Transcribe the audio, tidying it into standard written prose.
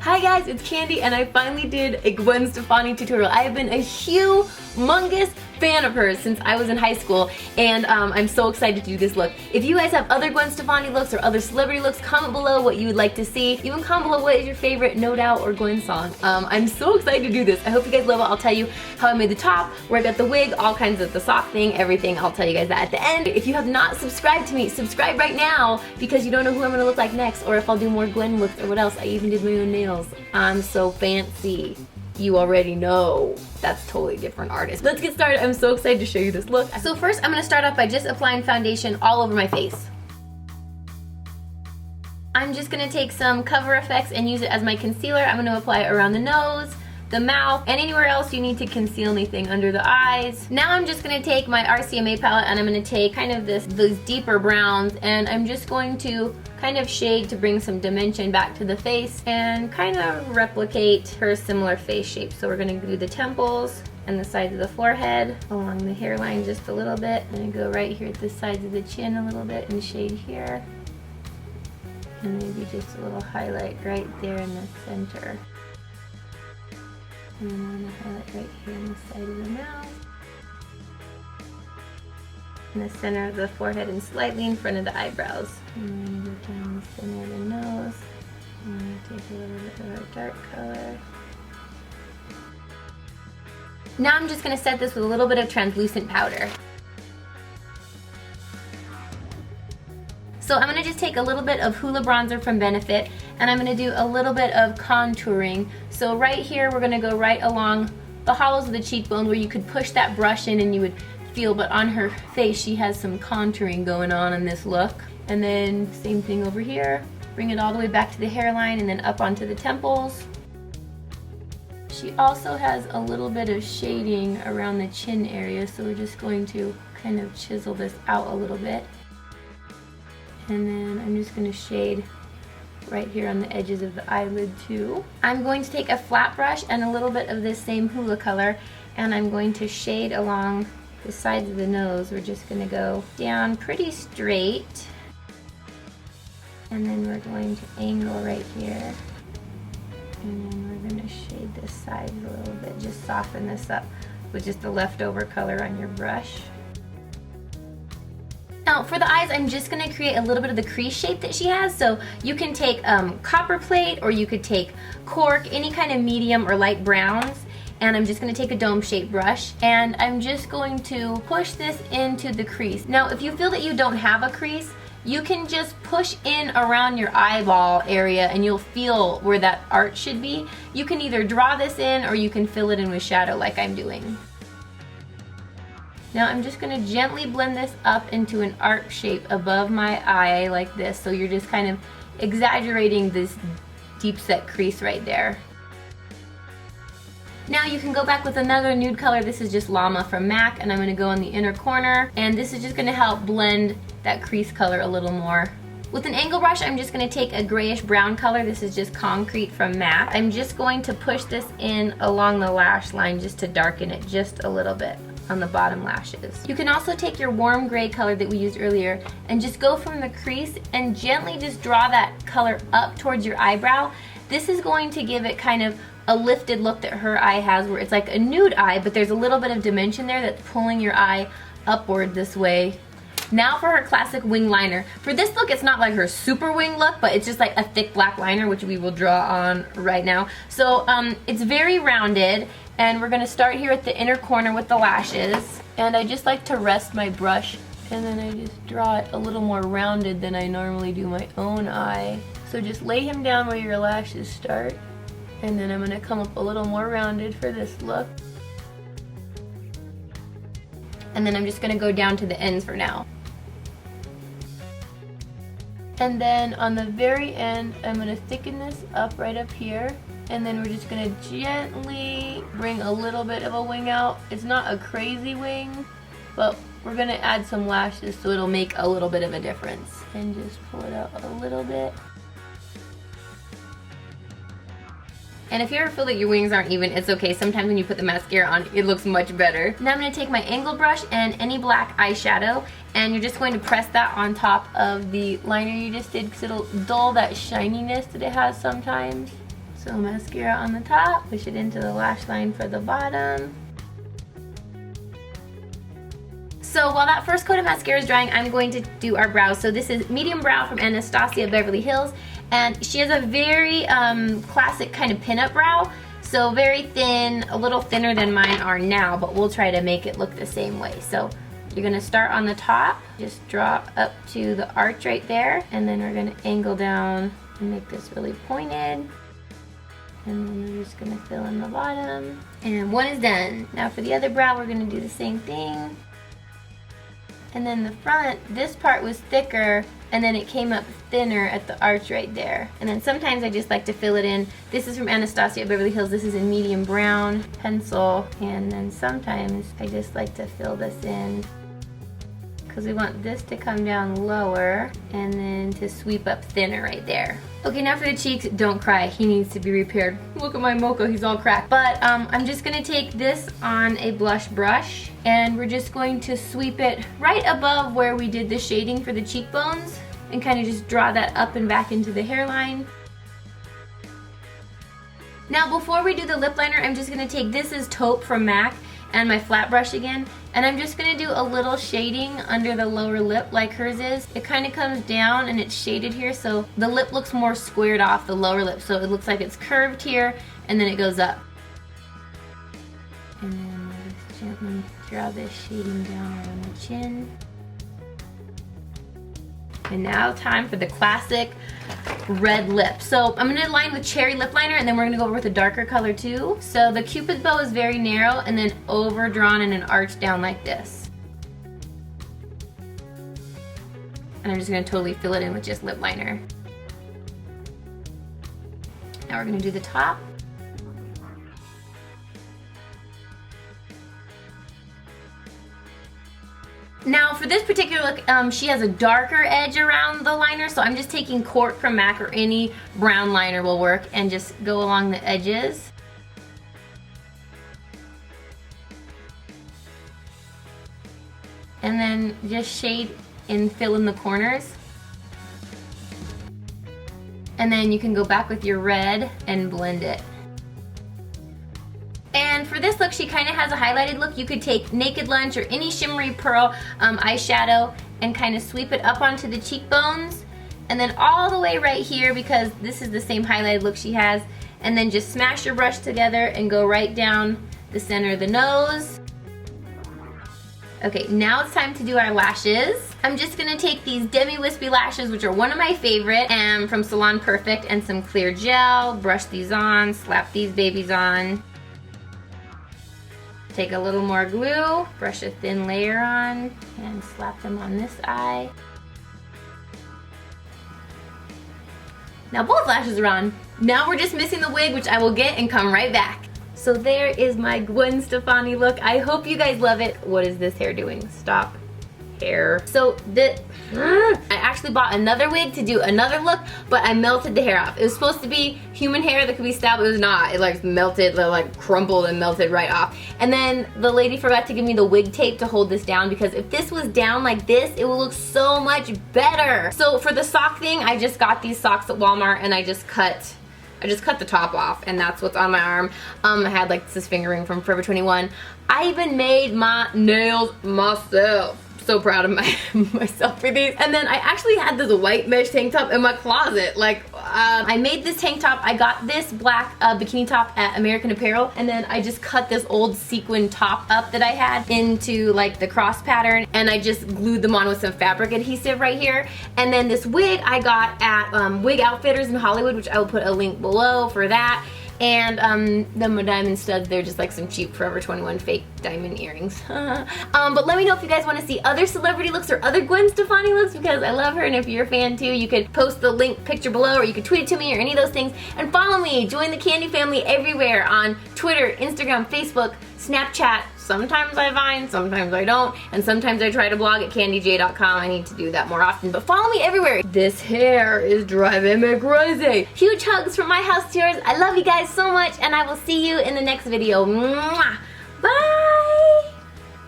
Hi guys, it's Kandee and I finally did a Gwen Stefani tutorial. I have been a humongous fan of hers since I was in high school, and I'm so excited to do this look. If you guys have other Gwen Stefani looks or other celebrity looks, comment below what you would like to see. Even comment below what is your favorite No Doubt or Gwen song. I'm so excited to do this. I hope you guys love it. I'll tell you how I made the top, where I got the wig, all kinds of the sock thing, everything. I'll tell you guys that at the end. If you have not subscribed to me, subscribe right now because you don't know who I'm gonna look like next or if I'll do more Gwen looks or what else. I even did my own nails. I'm so fancy. You already know. That's totally different artist. Let's get started. I'm so excited to show you this look. So first I'm gonna start off by just applying foundation all over my face. I'm just gonna take some Cover FX and use it as my concealer. I'm gonna apply it around the nose, the mouth, and anywhere else you need to conceal anything under the eyes. Now I'm just gonna take my RCMA palette and I'm gonna take kind of those deeper browns, and I'm just going to kind of shade to bring some dimension back to the face and kind of replicate her similar face shape. So we're gonna do the temples and the sides of the forehead, along the hairline just a little bit, and go right here at the sides of the chin a little bit and shade here. And maybe just a little highlight right there in the center. And then I'm gonna highlight right here on the side of the mouth, in the center of the forehead, and slightly in front of the eyebrows. And then go down the center of the nose. And I'm gonna take a little bit of a dark color. Now I'm just gonna set this with a little bit of translucent powder. So I'm gonna just take a little bit of Hoola bronzer from Benefit, and I'm gonna do a little bit of contouring. So right here, we're gonna go right along the hollows of the cheekbone where you could push that brush in and you would feel, but on her face, she has some contouring going on in this look. And then same thing over here. Bring it all the way back to the hairline and then up onto the temples. She also has a little bit of shading around the chin area, so we're just going to kind of chisel this out a little bit. And then I'm just gonna shade right here on the edges of the eyelid too. I'm going to take a flat brush and a little bit of this same Hoola color, and I'm going to shade along the sides of the nose. We're just gonna go down pretty straight. And then we're going to angle right here. And then we're gonna shade this side a little bit, just soften this up with just the leftover color on your brush. Now for the eyes, I'm just gonna create a little bit of the crease shape that she has. So you can take copper plate, or you could take cork, any kind of medium or light browns. And I'm just gonna take a dome shaped brush, and I'm just going to push this into the crease. Now if you feel that you don't have a crease, you can just push in around your eyeball area and you'll feel where that arch should be. You can either draw this in or you can fill it in with shadow like I'm doing. Now I'm just gonna gently blend this up into an arc shape above my eye like this, so you're just kind of exaggerating this deep set crease right there. Now you can go back with another nude color. This is just Llama from MAC, and I'm gonna go in the inner corner, and this is just gonna help blend that crease color a little more. With an angle brush, I'm just gonna take a grayish brown color. This is just Concrete from MAC. I'm just going to push this in along the lash line just to darken it just a little bit on the bottom lashes. You can also take your warm gray color that we used earlier and just go from the crease and gently just draw that color up towards your eyebrow. This is going to give it kind of a lifted look that her eye has, where it's like a nude eye, but there's a little bit of dimension there that's pulling your eye upward this way. Now for her classic wing liner. For this look, it's not like her super wing look, but it's just like a thick black liner, which we will draw on right now. So it's very rounded, and we're gonna start here at the inner corner with the lashes. And I just like to rest my brush, and then I just draw it a little more rounded than I normally do my own eye. So just lay him down where your lashes start. And then I'm gonna come up a little more rounded for this look. And then I'm just gonna go down to the ends for now. And then on the very end, I'm gonna thicken this up right up here. And then we're just gonna gently bring a little bit of a wing out. It's not a crazy wing, but we're gonna add some lashes so it'll make a little bit of a difference. And just pull it out a little bit. And if you ever feel that your wings aren't even, it's okay. Sometimes when you put the mascara on, it looks much better. Now I'm gonna take my angled brush and any black eyeshadow, and you're just going to press that on top of the liner you just did, because it'll dull that shininess that it has sometimes. So mascara on the top, push it into the lash line for the bottom. So while that first coat of mascara is drying, I'm going to do our brows. So this is medium brow from Anastasia Beverly Hills, and she has a very classic kind of pinup brow. So very thin, a little thinner than mine are now, but we'll try to make it look the same way. So you're gonna start on the top, just draw up to the arch right there, and then we're gonna angle down and make this really pointed. And then we're just gonna fill in the bottom. And one is done. Now for the other brow, we're gonna do the same thing. And then the front, this part was thicker, and then it came up thinner at the arch right there. And then sometimes I just like to fill it in. This is from Anastasia Beverly Hills. This is in medium brown pencil. And then sometimes I just like to fill this in because we want this to come down lower and then to sweep up thinner right there. Okay, now for the cheeks, don't cry. He needs to be repaired. Look at my mocha, he's all cracked. But I'm just gonna take this on a blush brush and we're just going to sweep it right above where we did the shading for the cheekbones and kind of just draw that up and back into the hairline. Now before we do the lip liner, I'm just gonna take, this is Taupe from MAC, and my flat brush again, and I'm just gonna do a little shading under the lower lip like hers is. It kind of comes down and it's shaded here, so the lip looks more squared off the lower lip, so it looks like it's curved here and then it goes up. And then we'll just gently draw this shading down around the chin. And now time for the classic red lip. So I'm gonna line with cherry lip liner, and then we're gonna go over with a darker color too. So the Cupid's bow is very narrow and then overdrawn in an arch down like this. And I'm just gonna totally fill it in with just lip liner. Now we're gonna do the top. Now for this particular look, she has a darker edge around the liner, so I'm just taking Court from MAC, or any brown liner will work, and just go along the edges. And then just shade and fill in the corners. And then you can go back with your red and blend it. And for this look, she kind of has a highlighted look. You could take Naked Lunch or any shimmery pearl eyeshadow and kind of sweep it up onto the cheekbones, and then all the way right here, because this is the same highlighted look she has, and then just smash your brush together and go right down the center of the nose. Okay, now it's time to do our lashes. I'm just gonna take these Demi Wispy lashes, which are one of my favorite, and from Salon Perfect, and some clear gel. Brush these on, slap these babies on. Take a little more glue, brush a thin layer on, and slap them on this eye. Now both lashes are on. Now we're just missing the wig, which I will get and come right back. So there is my Gwen Stefani look. I hope you guys love it. What is this hair doing? Stop. Hair. So I actually bought another wig to do another look, but I melted the hair off. It was supposed to be human hair that could be styled, but it was not. It like melted, like crumpled and melted right off. And then the lady forgot to give me the wig tape to hold this down, because if this was down like this, it would look so much better. So for the sock thing, I just got these socks at Walmart and I just cut the top off, and that's what's on my arm. I had like this finger ring from Forever 21. I even made my nails myself. So proud of myself for these. And then I actually had this white mesh tank top in my closet. Like, I made this tank top. I got this black bikini top at American Apparel, and then I just cut this old sequin top up that I had into like the cross pattern, and I just glued them on with some fabric adhesive right here. And then this wig I got at Wig Outfitters in Hollywood, which I will put a link below for that. And the diamond studs, they're just like some cheap Forever 21 fake diamond earrings. But let me know if you guys want to see other celebrity looks or other Gwen Stefani looks, because I love her, and if you're a fan too, you could post the link picture below, or you could tweet it to me, or any of those things. And follow me, join the Kandee family everywhere on Twitter, Instagram, Facebook, Snapchat. Sometimes I Vine, sometimes I don't, and sometimes I try to blog at kandeej.com. I need to do that more often, but follow me everywhere. This hair is driving me crazy. Huge hugs from my house to yours. I love you guys so much, and I will see you in the next video. Mwah! Bye!